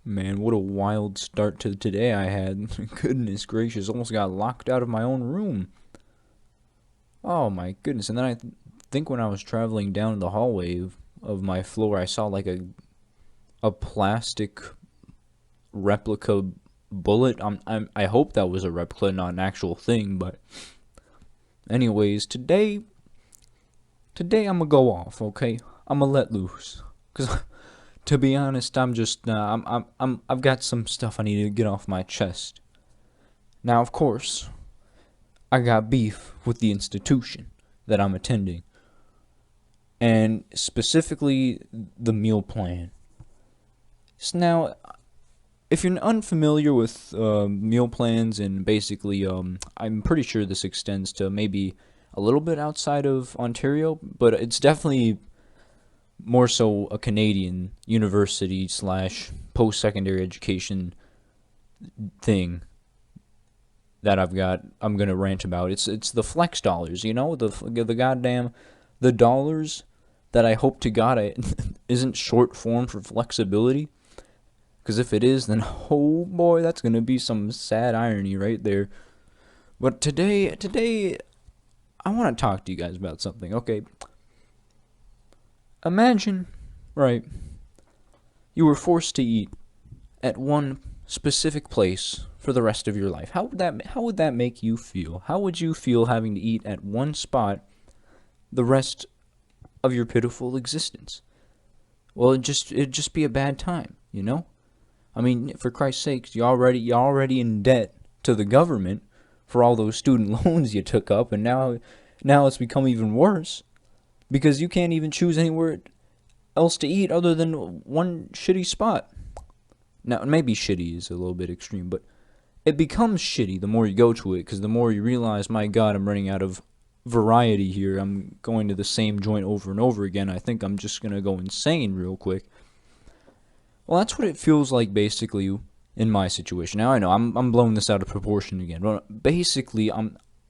Man, what a wild start to today I had. Goodness gracious, almost got locked out of my own room. Oh my goodness. And then I think when I was traveling down the hallway of my floor, I saw like a plastic replica bullet. I hope that was a replica, not an actual thing, but anyways, today I'm gonna go off, okay? I'm gonna let loose. Cuz to be honest, I'm just I've got some stuff I need to get off my chest. Now, of course, I got beef with the institution that I'm attending, and specifically the meal plan. So now, if you're unfamiliar with meal plans, and basically, I'm pretty sure this extends to maybe a little bit outside of Ontario, but it's definitely more so a Canadian university slash post secondary education thing that I'm gonna rant about. It's the flex dollars, the goddamn the dollars that I hope to God isn't short form for flexibility. Because if it is, then oh boy, that's gonna be some sad irony right there. But today I want to talk to you guys about something. Okay, imagine, right? You were forced to eat at one specific place for the rest of your life. How would that make you feel? How would you feel having to eat at one spot the rest of your pitiful existence? Well, it'd just be a bad time, you know? I mean, for Christ's sakes, you're already in debt to the government for all those student loans you took up, and now it's become even worse because you can't even choose anywhere else to eat other than one shitty spot. Now, maybe shitty is a little bit extreme, but it becomes shitty the more you go to it, because the more you realize, my God, I'm running out of variety here. I'm going to the same joint over and over again. I think I'm just gonna go insane real quick. Well, that's what it feels like basically in my situation. Now I know I'm blowing this out of proportion again, but basically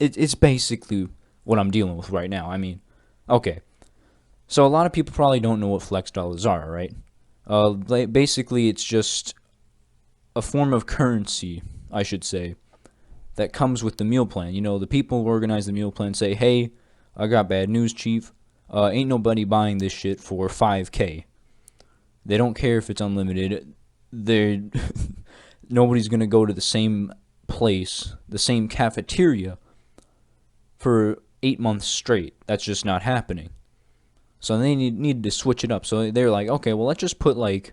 it's basically what I'm dealing with right now. I mean, okay. So a lot of people probably don't know what flex dollars are, right? Basically, it's just a form of currency, I should say, that comes with the meal plan. You know, the people who organize the meal plan say, "Hey, I got bad news, chief. Ain't nobody buying this shit for 5K. They don't care if it's unlimited. They nobody's gonna go to the same place, the same cafeteria, for 8 months straight. That's just not happening. So they need to switch it up. So they're like, okay, well, let's just put like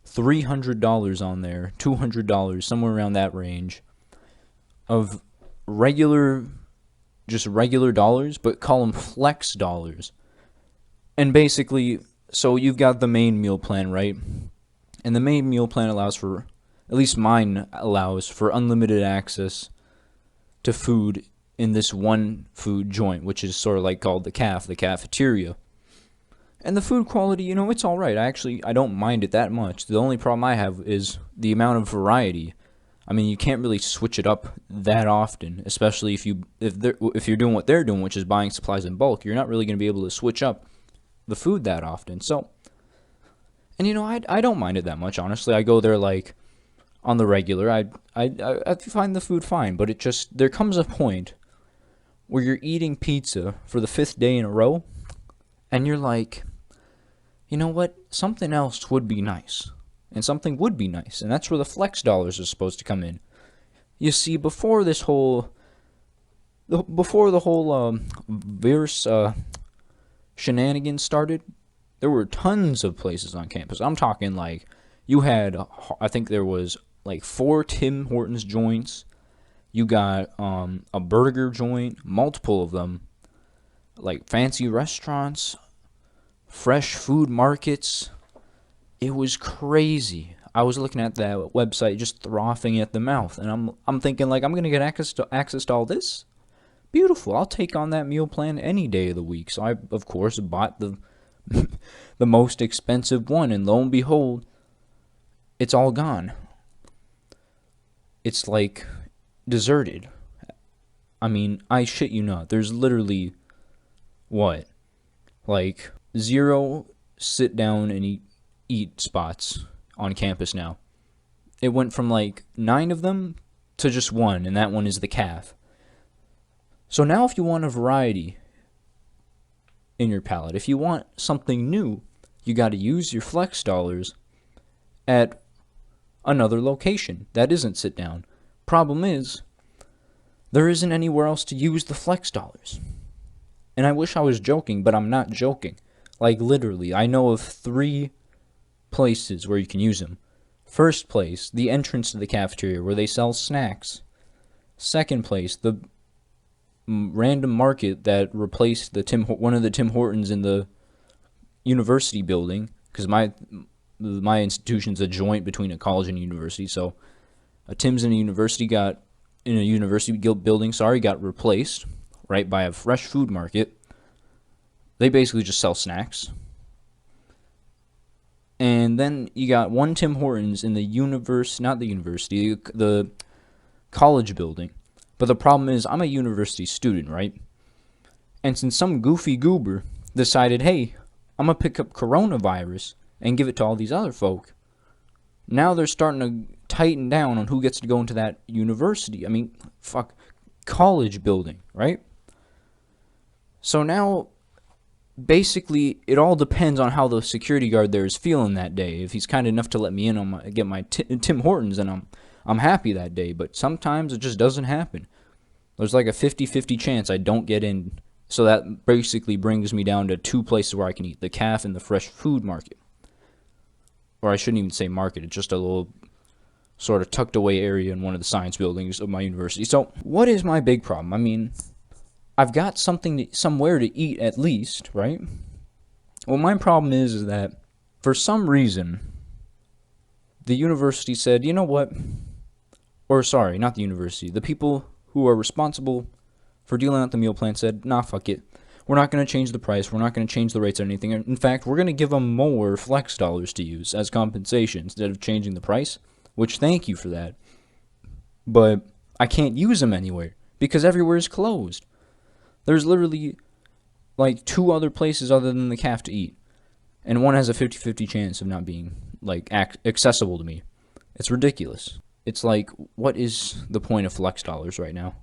$300 on there, $200, somewhere around that range of regular, just regular dollars, but call them flex dollars. And basically, so you've got the main meal plan, right? And the main meal plan allows for, at least mine allows for unlimited access to food in this one food joint, which is sort of like called the cafeteria. And the food quality, it's all right. I don't mind it that much. The only problem I have is the amount of variety. I mean, you can't really switch it up that often, especially if you're doing what they're doing, which is buying supplies in bulk. You're not really going to be able to switch up the food that often. So, and I don't mind it that much, honestly. I go there like on the regular. I find the food fine, but there comes a point where you're eating pizza for the fifth day in a row, and you're like, you know what? Something else would be nice. And something would be nice. And that's where the flex dollars are supposed to come in. You see, before the whole virus shenanigans started, there were tons of places on campus. I'm talking like you had, I think there was like 4 Tim Hortons joints. You got a burger joint, multiple of them, like fancy restaurants, fresh food markets. It was crazy. I was looking at that website just frothing at the mouth, and I'm thinking like, I'm gonna get access to all this. Beautiful. I'll take on that meal plan any day of the week. So I, of course, bought the the most expensive one, and lo and behold, it's all gone. It's like deserted. I mean, I shit you not. There's literally what, like 0 sit down and eat spots on campus now. it went from like 9 of them to just one, and that one is the calf. So now if you want a variety in your palette, if you want something new, you got to use your flex dollars at another location that isn't sit down. Problem is, there isn't anywhere else to use the flex dollars. And I wish I was joking, but I'm not joking. Like literally, I know of 3 places where you can use them. First place, the entrance to the cafeteria where they sell snacks. Second place, the random market that replaced one of the Tim Hortons in the university building, because my institution's a joint between a college and a university, so a Tim's in a university got replaced right by a fresh food market. They basically just sell snacks. And then you got one Tim Hortons in the the college building. But the problem is, I'm a university student, right? And since some goofy goober decided, hey, I'm going to pick up coronavirus and give it to all these other folk, now they're starting to tighten down on who gets to go into that university. I mean, college building, right? So now, basically, it all depends on how the security guard there is feeling that day. If he's kind enough to let me in on get my Tim Hortons, and I'm happy that day. But sometimes it just doesn't happen. There's like a 50-50 chance I don't get in. So that basically brings me down to 2 places where I can eat: the calf and the fresh food market. Or I shouldn't even say market. It's just a little sort of tucked away area in one of the science buildings of my university. So what is my big problem? I mean, I've got somewhere to eat at least, right? Well, my problem is that for some reason, the university said, you know what? Or sorry, not the university. The people who are responsible for dealing out the meal plan said, nah, fuck it. We're not going to change the price. We're not going to change the rates or anything. In fact, we're going to give them more flex dollars to use as compensation instead of changing the price, which thank you for that. But I can't use them anywhere because everywhere is closed. There's literally like 2 other places other than the calf to eat, and one has a 50-50 chance of not being like accessible to me. It's ridiculous. It's like, what is the point of flex dollars right now?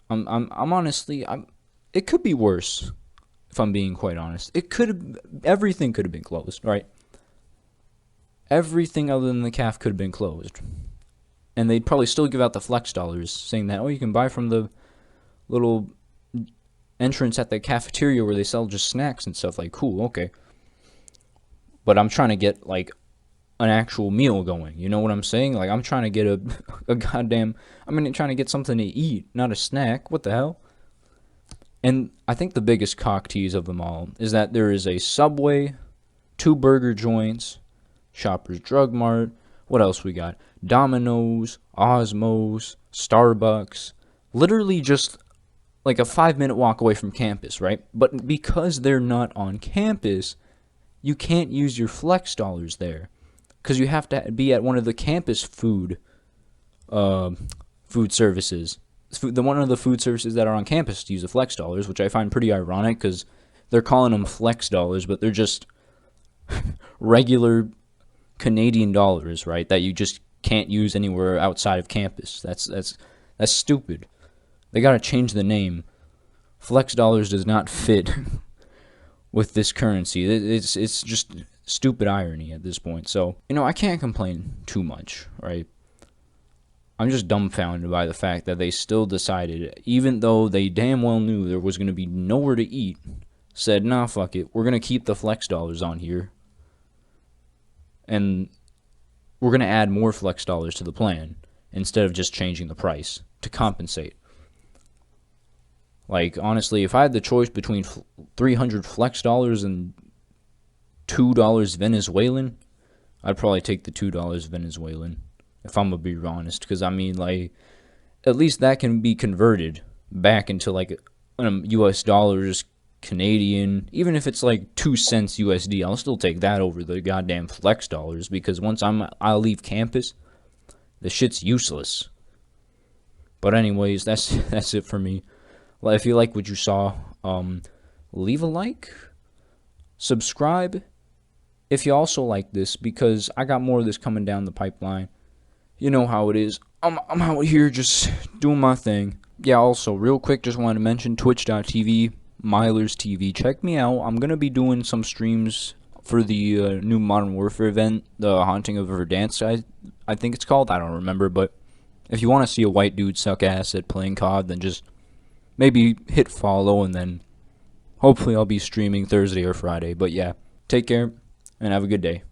I'm honestly, it could be worse, if I'm being quite honest. Everything could have been closed, right? Everything other than the calf could have been closed. And they'd probably still give out the flex dollars, saying that, oh, you can buy from the little entrance at the cafeteria where they sell just snacks and stuff. Like, cool, okay. But I'm trying to get, like, an actual meal going. You know what I'm saying? Like, I'm trying to get trying to get something to eat, not a snack. What the hell? And I think the biggest cock tease of them all is that there is a Subway, 2 burger joints, Shoppers Drug Mart. What else we got? Domino's, Osmos, Starbucks. Literally just like a 5-minute walk away from campus, right? But because they're not on campus, you can't use your flex dollars there, because you have to be at one of the campus food services. One of the food services that are on campus to use the flex dollars, which I find pretty ironic because they're calling them flex dollars, but they're just regular Canadian dollars, right? That you just can't use anywhere outside of campus. That's stupid. They gotta change the name. Flex dollars does not fit with this currency. It's just stupid irony at this point. So, I can't complain too much, right? I'm just dumbfounded by the fact that they still decided, even though they damn well knew there was going to be nowhere to eat, said, nah, fuck it. We're going to keep the flex dollars on here. And we're going to add more flex dollars to the plan instead of just changing the price to compensate. Like, honestly, if I had the choice between 300 flex dollars and $2 Venezuelan, I'd probably take the $2 Venezuelan, if I'm gonna be honest. Because, I mean, like, at least that can be converted back into, like, US dollars, Canadian. Even if it's, like, 2 cents USD, I'll still take that over the goddamn flex dollars. Because once I'll leave campus, the shit's useless. But anyways, that's it for me. If you like what you saw, leave a like, subscribe, if you also like this, because I got more of this coming down the pipeline. You know how it is. I'm out here just doing my thing. Yeah, also, real quick, just wanted to mention twitch.tv, Milers TV. Check me out. I'm going to be doing some streams for the new Modern Warfare event, the Haunting of Verdansk, I think it's called. I don't remember, but if you want to see a white dude suck ass at playing COD, then just maybe hit follow, and then hopefully I'll be streaming Thursday or Friday. But yeah, take care and have a good day.